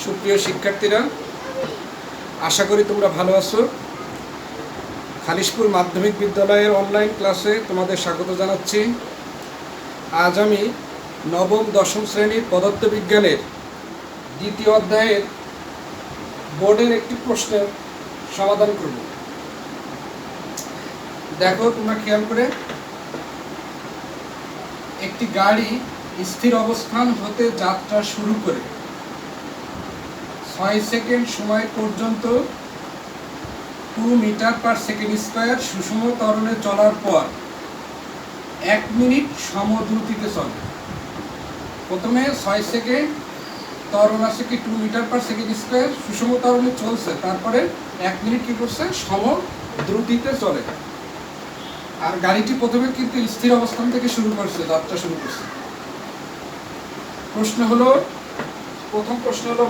সুপ্রিয় শিক্ষার্থীরা, আশা করি তোমরা ভালো আছো। খালিশপুর মাধ্যমিক বিদ্যালয়ের অনলাইন ক্লাসে তোমাদের স্বাগত জানাচ্ছি। আজ আমি নবম দশম শ্রেণীর পদার্থবিজ্ঞানের দ্বিতীয় অধ্যায়ের বোর্ডের একটি প্রশ্নের সমাধান করব। দেখো, তোমরা খেয়াল করে, একটি গাড়ি স্থির অবস্থান হতে যাত্রা শুরু করে 6 সেকেন্ড সময় পর্যন্ত 2 মিটার পার সেকেন্ড স্কয়ার সুষম ত্বরণে চলার পর 1 মিনিট সমদ্রুতিতে চলে। প্রথমে 6 সেকেন্ড ত্বরণ আছে কি 2 মিটার পার সেকেন্ড স্কয়ার সুষম ত্বরণে চলছে, তারপরে 1 মিনিট কি করছে, সমদ্রুতিতে চলে। আর গাড়িটি প্রথমে কিন্তু স্থির অবস্থান থেকে শুরু করছে, যাত্রা শুরু করছে। প্রথম প্রশ্ন হলো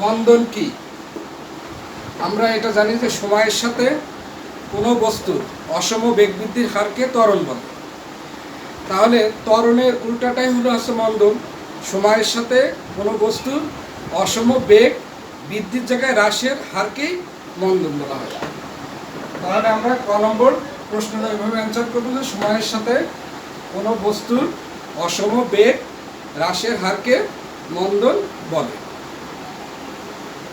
মন্দন কি? আমরা এটা জানি যে সময়ের সাথে কোনো বস্তুর অসম বেগ বৃদ্ধির হারকে ত্বরণ বলে। তাহলে ত্বরণের উল্টাটাই হলো মন্দন। সময়ের সাথে কোনো বস্তুর অসম বেগ বৃদ্ধির জায়গায় হ্রাসের হারকেই মন্দন বলা হয়। তাহলে আমরা ক নম্বর প্রশ্নটা এভাবে অ্যান্সার করবো যে সময়ের সাথে কোনো বস্তুর অসম বেগ হ্রাসের হারকে মন্দন বলে।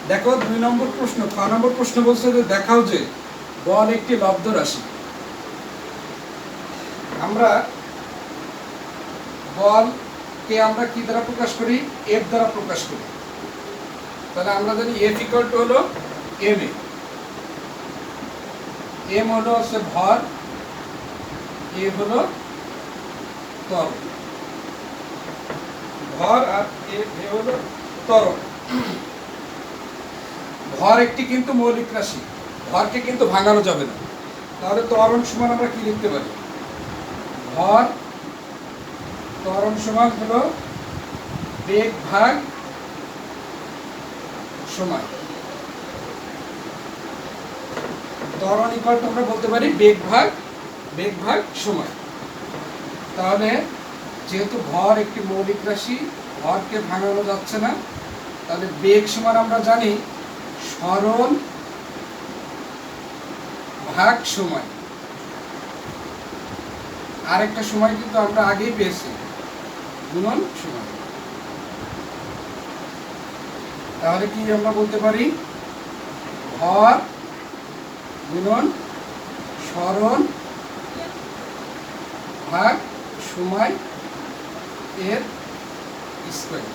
দেখো 2 নম্বর প্রশ্ন, খ নম্বর প্রশ্ন বলছে যে দেখাও যে বল একটি লব্ধ রাশি। আমরা বলকে আমরা কি দ্বারা প্রকাশ করি? এফ দ্বারা প্রকাশ করি। তাহলে আমরা জানি এফ ইকুয়াল টু হলো এম এ। এম হলো ভর, এ হলো ত্বরণ। ভর আর এ হলো ত্বরণ। ভর একটি কিন্তু মৌলিক রাশি, ভরকে কিন্তু ভাঙানো যাবে না। তাহলে ত্বরণ সমান আমরা কি লিখতে পারি? ভর ত্বরণ সমান হলো বেগ ভাগ সময়। ত্বরণ ইকুয়াল টু আমরা বলতে পারি বেগ ভাগ সময়। তাহলে যেহেতু ভর একটি মৌলিক রাশি, ভরকে ভাঙানো যাচ্ছে না, তাহলে বেগ সমান আমরা জানি সরণ ভাগ সময়। আরেকটা সময় কিন্তু আমরা আগেই পেয়েছি, গুণন সময়। তাহলে কি আমরা বলতে পারি? ভর গুণন সরণ ভাগ সময় এর স্কয়ার।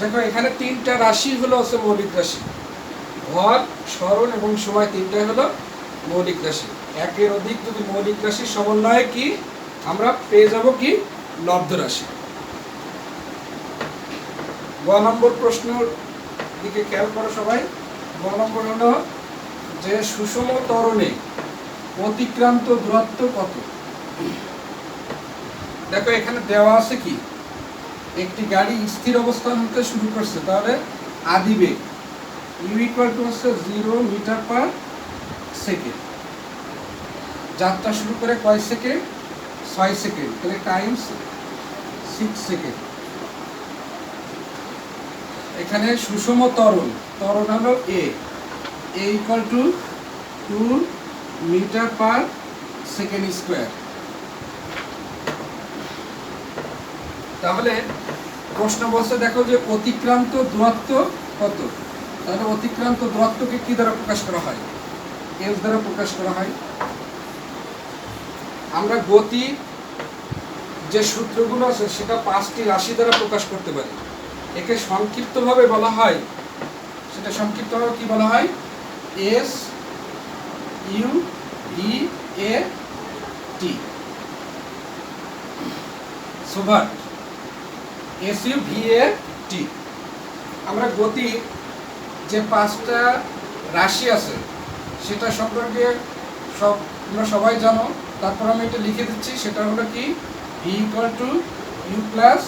দেখো, এখানে 3টা রাশি হলো মৌলিক রাশি। ভর, সরণ এবং সময় 3টাই হলো মৌলিক রাশি। একের অধিক যদি মৌলিক রাশির সমন্বয়ে কি আমরা পেয়ে যাব কি? লব্ধ রাশি। গ নম্বর প্রশ্নের দিকে খেয়াল করো সবাই। গ নম্বর হলো যে সুষম ত্বরণে অতিক্রান্ত দূরত্ব কত? দেখো, এখানে দেওয়া আছে কি একটি গাড়ি স্থির অবস্থান হতে শুরু করছে, তাহলে আদি বেগ u equal to 0 metre per second. যাত্রা শুরু করে কয় সেকেন্ড? 6 সেকেন্ড। তাহলে টাইমস 6 সেকেন্ড। এখানে সুষম ত্বরণ হলো a equal to 2 metre per second square. তাহলে প্রশ্ন বলছে দেখো যে অতিক্রান্ত দূরত্ব কত। তাহলে অতিক্রান্ত দূরত্বকে কি দ্বারা প্রকাশ করা হয়? এফ দ্বারা প্রকাশ করা হয়। আমরা গতি যে সূত্রগুলো আছে সেটা 5টি রাশি দ্বারা প্রকাশ করতে পারি। একে সংক্ষিপ্তভাবে বলা হয়, সেটা সংক্ষিপ্তভাবে কি বলা হয়? S U V A T. SUVAT S U V A T. আমরা গতি যে 5টা রাশি আছে সেটা সম্পর্কে তোমরা সবাই জানো। তারপর আমি এটা লিখে দিচ্ছি, সেটা হলো কি v equal to u plus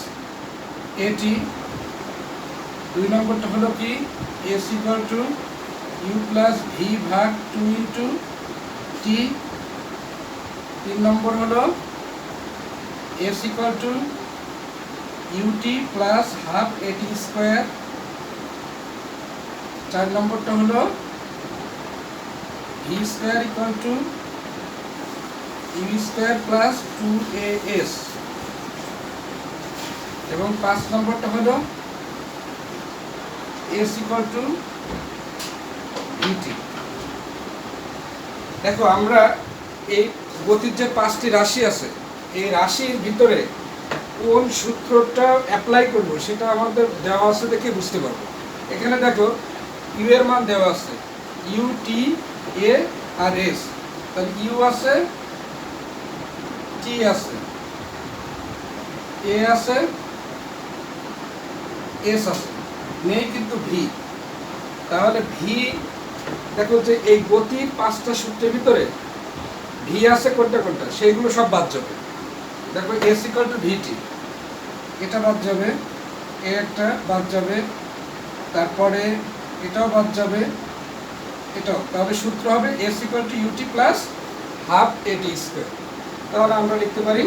a t. 2 নম্বরটা হলো কি s equal to u plus v ভাগ 2 ইন্টু টি। 3 নম্বর হলো s equal to u t plus half a t square. 4 নম্বরটা হলো v square equal to u square plus 2as, এবং 5 নম্বরটা হলো এস ইকুয়াল টু ভিটি। দেখো আমরা এই গতির যে 5টি রাশি আছে, এই রাশির ভিতরে কোন সূত্রটা অ্যাপ্লাই করব সেটা আমাদের দেওয়া আছে দেখে বুঝতে পারবো। এখানে দেখো ইউ এর মান দেওয়া আছে, ইউ টি এ আর এস। তাহলে ইউ আছে, টি আছে, এ আছে, এস আছে, নেই কিন্তু ভি। তাহলে ভি দেখো যে এই গতির 5টা সূত্রের ভিতরে ভি আছে কোনটা কোনটা, সেইগুলো সব বাদ যাবে। দেখো এস ইকুয়াল টু ভিটি, এটা বাদ যাবে, এ একটা বাদ যাবে, তারপরে এটাও বাদ যাবে, এটাও। তাহলে সূত্র হবে s equal to u t plus half a t square. তাহলে আমরা লিখতে পারি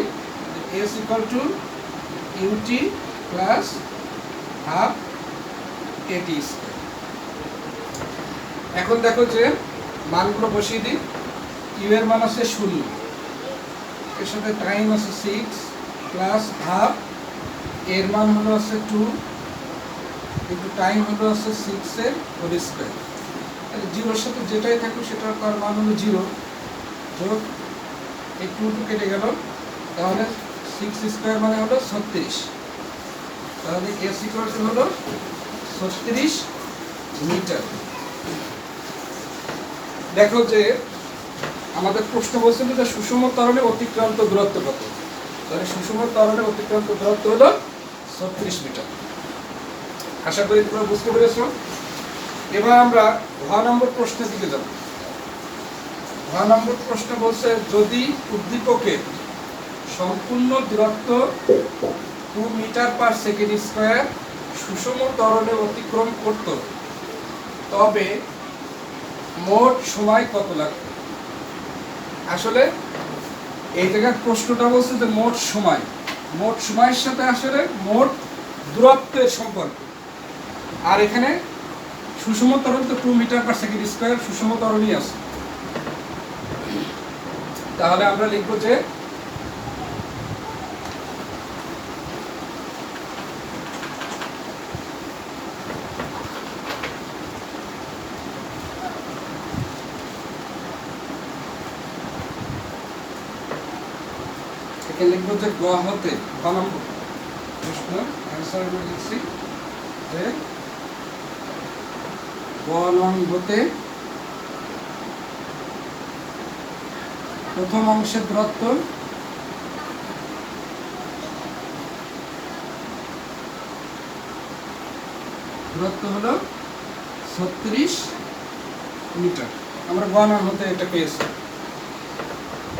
s equal to u t plus half a t square. এখন দেখো যে মানগুলো বসিয়ে দিই। ইউ এর মান আছে 0, এর সাথে টাইম আছে 6 প্লাস হাফ, এর মান হলো আছে 2 কিন্তু টাইম হলো আছে 6 এর হোল স্কোয়ার। তাহলে জিরোর সাথে যেটাই থাকবে সেটার তার মান হলো 0, যোগ এই 2 কেটে গেল, তাহলে 6 স্কোয়ার মানে হলো 36। তাহলে এস ইকুয়াল টু হলো 36 মিটার। দেখো যে আমাদের প্রশ্ন বলছিল যে সুষম ত্বরণে অতিক্রান্ত দূরত্ব কত। তাহলে সুষম ত্বরণে অতিক্রান্ত দূরত্ব হলো 36 মিটার। আশা করি তোমরা বুঝতে পেরেছ। এবার আমরা ঘ নম্বর প্রশ্নের দিকে যাব। ঘ নম্বর প্রশ্ন বলছে যদি উদ্দীপকের সম্পূর্ণ দূরত্ব 2 মিটার পার সেকেন্ড স্কোয়ার সুষম ত্বরণে অতিক্রম করত, তবে মোট সময় কত লাগবে। আসলে এই জায়গার প্রশ্নটা বলছে যে মোট সময়, মোট সময়ের সাথে আসলে মোট দূরত্বের সম্পর্ক। আর এখানে সুষম ত্বরণ তো 2 মিটার পার সেকেন্ড স্কোয়ার সুষম ত্বরণই আছে। তাহলে আমরা লিখব যে লিখব যে গ হতে ঘ নম্বর প্রশ্ন অ্যান্সার লিখছি যে গ নং হতে প্রথম অংশের দূরত্ব হলো 36 মিটার। আমরা গ নং হতে এটা পেয়েছি।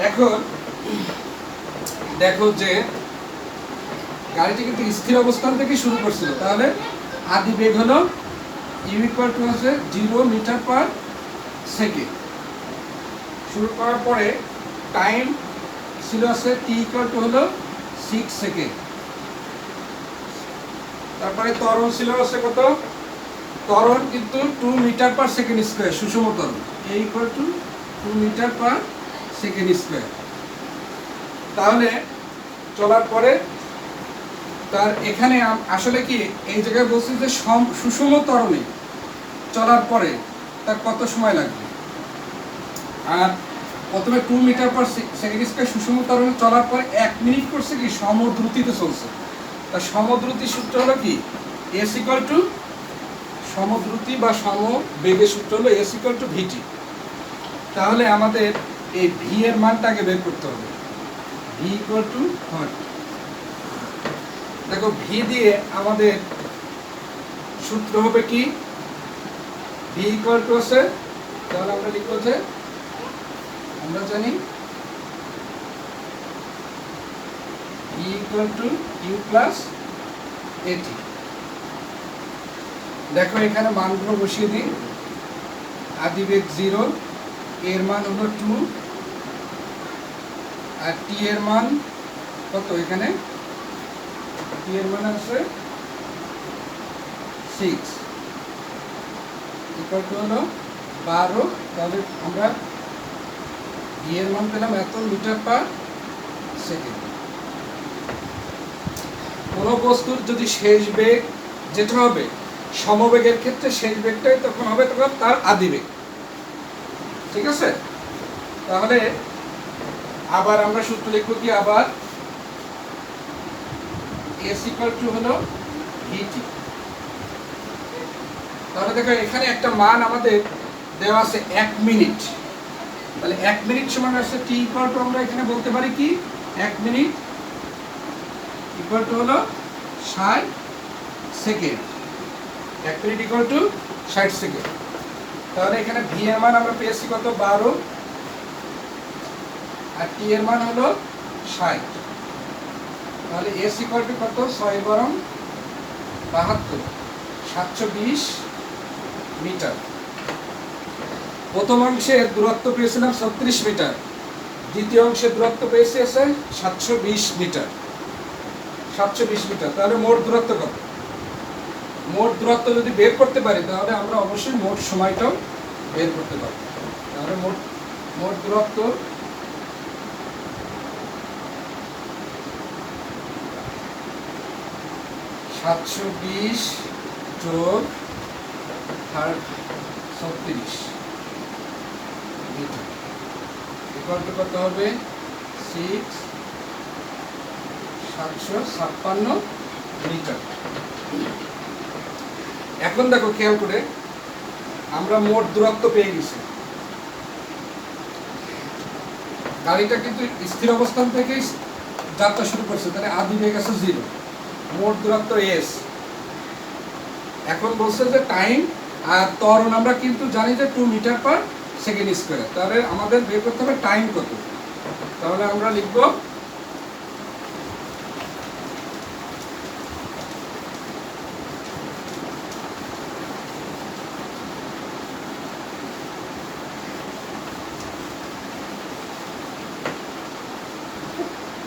এখন দেখো যে গাড়িটি কিন্তু স্থির অবস্থান থেকে শুরু করছিল, তাহলে আদি বেগ হলো ইউ ইকুয়াল টু আছে 0 মিটার পার সেকেন্ড। শুরু করার পরে টাইম ছিল আছে টি ইকুয়াল টু হলো 6 সেকেন্ড। তারপরে ত্বরণ ছিল আছে কত, ত্বরণ কিন্তু 2 মিটার পার সেকেন্ড স্কোয়ার সুষম ত্বরণ, a equal to 2 metre per second square. তাহলে চলার পরে তার এখানে আসলে কি এই জায়গায় বলছি যে সুষম ত্বরণে চলার পরে তার কত সময় লাগবে। আর প্রথমে 2 মিটার পার সেকেন্ড স্কোয়ার সুষম ত্বরণে চলার পরে 1 মিনিট করছে কি সমদ্রুতিতে চলছে। তার সমদ্রুতি সূত্র হলো কি এস ইকুয়াল টু সমদ্রুতি বা সমবেগের সূত্র হলো এস ইকুয়াল টু ভিটি। তাহলে আমাদের এই ভি এর মানটা আগে বের করতে হবে। ভি ইকুয়াল টু হোয়াট, দেখো ভি দিয়ে আমাদের সূত্র হবে কি ভি ইকুয়াল টু আছে, তাহলে আমরা লিখব যে আমরা জানি v equal to u plus a t. দেখো এখানে মানগুলো বসিয়ে দিই। আদি বেগ 0, এর মান হলো 2 আর টি এর মান কত, এখানে টি এর মান আছে 6 ইকুয়াল টু হলো 12। তাহলে আমরা ভি এর মান পেলাম এত মিটার পার সেকেন্ড। কোনো বস্তুর যদি শেষ বেগ যেটা হবে সমবেগের ক্ষেত্রে শেষ বেগটাই তখন হবে তখন তার আদি বেগ। ঠিক আছে, তাহলে আবার আমরা সূত্র লিখব কি, আবার এস ইকুয়াল টু হলো ভিটি। তাহলে দেখো এখানে একটা মান আমাদের দেওয়া আছে 1 মিনিট। তাহলে 1 মিনিট সমান আছে টি ইকুয়াল টু, আমরা এখানে বলতে পারি কি 1 মিনিট ইকুয়াল টু হলো 60 second. 1 minute equal to 60 second. তাহলে এখানে ভি এর মান আমরা পেয়েছি কত 12 আর টি এর মান হলো 60। তাহলে এস ইকুয়াল টু কত 6 বরং 72 720 মিটার। প্রথম অংশের দূরত্ব পেয়েছিলাম 36 মিটার, দ্বিতীয় অংশের দূরত্ব পেয়েছি আছে 720 মিটার। 720 মিটার। তাহলে মোট দূরত্ব কত? মোট দূরত্ব যদি বের করতে পারি তাহলে আমরা অবশ্যই মোট সময়টাও বের করতে পারব। তাহলে মোট দূরত্ব (720 যোগ 36 মিটার) ইকুয়াল টু কত হবে 756 মিটার। এখন দেখো খেয়াল করে আমরা মোট দূরত্ব পেয়ে গেছি। গাড়িটা কিন্তু স্থির অবস্থান থেকে যাত্রা শুরু করছে, তাহলে আদি বেগ আছে 0, মোট দূরত্ব এস। এখন বলছে যে টাইম আর ত্বরণ আমরা কিন্তু জানি যে 2 মিটার পার সেকেন্ড স্কয়ার। তাহলে আমাদের বের করতে হবে টাইম কত। তাহলে আমরা লিখব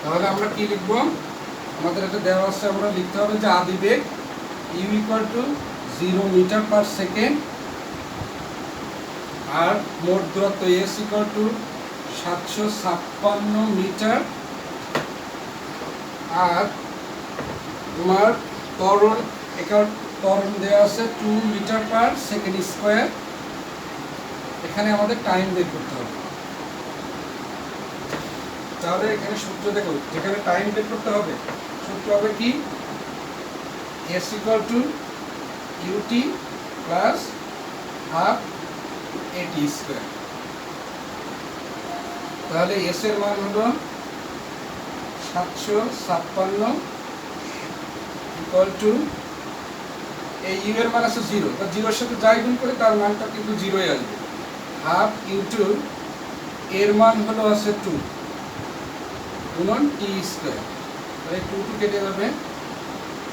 তাহলে আমরা কি লিখব, আমাদের এটা দেওয়া আছে, আমরা লিখতে হবে যে আদি বেগ u equal to 0 metre per second আর মোট দূরত্ব এস ইকুয়াল টু 756 মিটার আর তোমার ত্বরণ দেওয়া আছে 2 মিটার পার সেকেন্ড স্কয়ার। এখানে আমাদের টাইম বের করতে হবে। তাহলে এখানে সূত্র দেখো, যেখানে টাইম বের করতে হবে সূত্র হবে কি s equal to u t plus half a t square. তাহলে এস এর মান হলো 756 ইকুয়াল টু এই ইউ এর মান আছে 0, বা 0 এর সাথে যাই গুণ করে তার মানটা কিন্তু 0 ই আসবে। হাফ ইনটু এর মান হলো আছে 2 গুণন টি স্কয়ার। তাহলে 2 কেটে যাবে,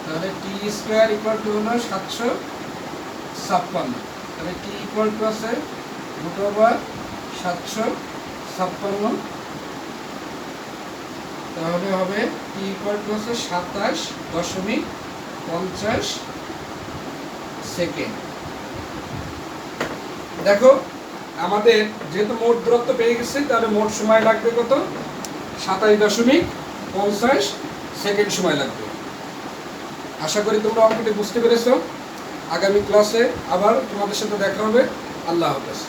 তাহলে টি স্কয়ার ইকুয়াল টু হলো 756। তাহলে টি ইকুয়াল টু আছে √756। তাহলে হবে টি ইকুয়াল টু আছে 27.50 সেকেন্ড। দেখো আমাদের যেহেতু মোট দূরত্ব পেয়ে গেছে, তাহলে মোট সময় লাগবে কত 27.50 সেকেন্ড সময় লাগবে। আশা করি তোমরা অঙ্কটি বুঝতে পেরেছো। আগামী ক্লাসে আবার তোমাদের সাথে দেখা হবে। আল্লাহ হাফেজ।